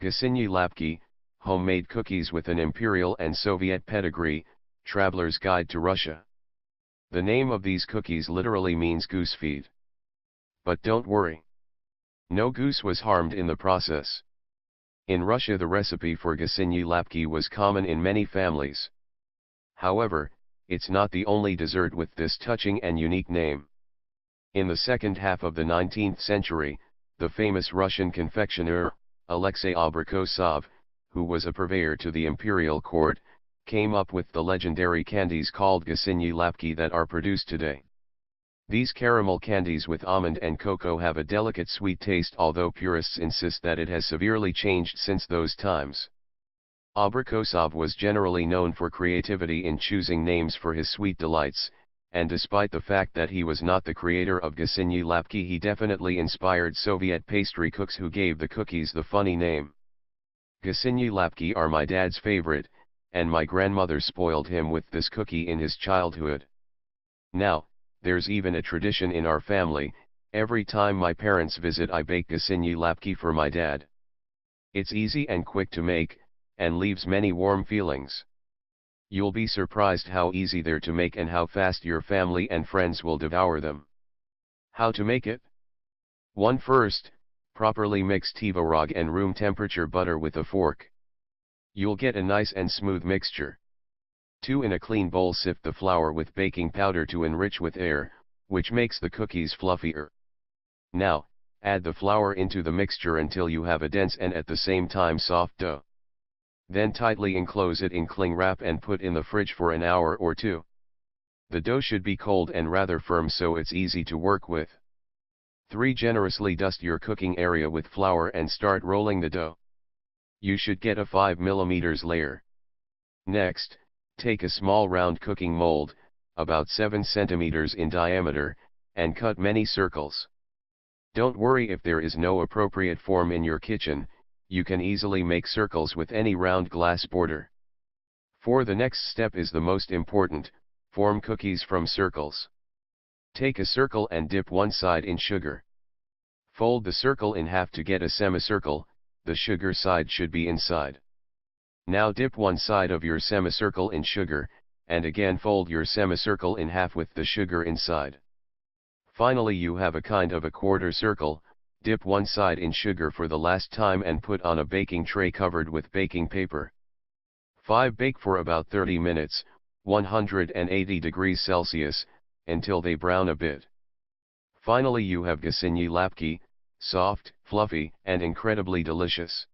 Gusinye lapki, homemade cookies with an Imperial and Soviet pedigree, Traveler's Guide to Russia. The name of these cookies literally means goose feed. But don't worry. No goose was harmed in the process. In Russia the recipe for Gusinye lapki was common in many families. However, it's not the only dessert with this touching and unique name. In the second half of the 19th century, the famous Russian confectioner, Alexei Abrikosov, who was a purveyor to the imperial court, came up with the legendary candies called Gusinye lapki that are produced today. These caramel candies with almond and cocoa have a delicate sweet taste, although purists insist that it has severely changed since those times. Abrikosov was generally known for creativity in choosing names for his sweet delights, and despite the fact that he was not the creator of Gusinye lapki, he definitely inspired Soviet pastry cooks who gave the cookies the funny name. Gusinye lapki are my dad's favorite, and my grandmother spoiled him with this cookie in his childhood. Now, there's even a tradition in our family. Every time my parents visit I bake Gusinye lapki for my dad. It's easy and quick to make, and leaves many warm feelings. You'll be surprised how easy they're to make and how fast your family and friends will devour them. How to make it? 1. First, properly mix tvorog and room temperature butter with a fork. You'll get a nice and smooth mixture. 2. In a clean bowl sift the flour with baking powder to enrich with air, which makes the cookies fluffier. Now, add the flour into the mixture until you have a dense and at the same time soft dough. Then tightly enclose it in cling wrap and put in the fridge for an hour or two. The dough should be cold and rather firm so it's easy to work with. 3. Generously dust your cooking area with flour and start rolling the dough. You should get a 5 mm layer. Next, take a small round cooking mold, about 7 cm in diameter, and cut many circles. Don't worry if there is no appropriate form in your kitchen, you can easily make circles with any round glass border. 4. The next step is the most important, form cookies from circles. Take a circle and dip one side in sugar. Fold the circle in half to get a semicircle, the sugar side should be inside. Now dip one side of your semicircle in sugar, and again fold your semicircle in half with the sugar inside. Finally you have a kind of a quarter circle. Dip one side in sugar for the last time and put on a baking tray covered with baking paper. 5. Bake for about 30 minutes, 180 degrees Celsius, until they brown a bit. Finally you have Gusinye lapki, soft, fluffy, and incredibly delicious.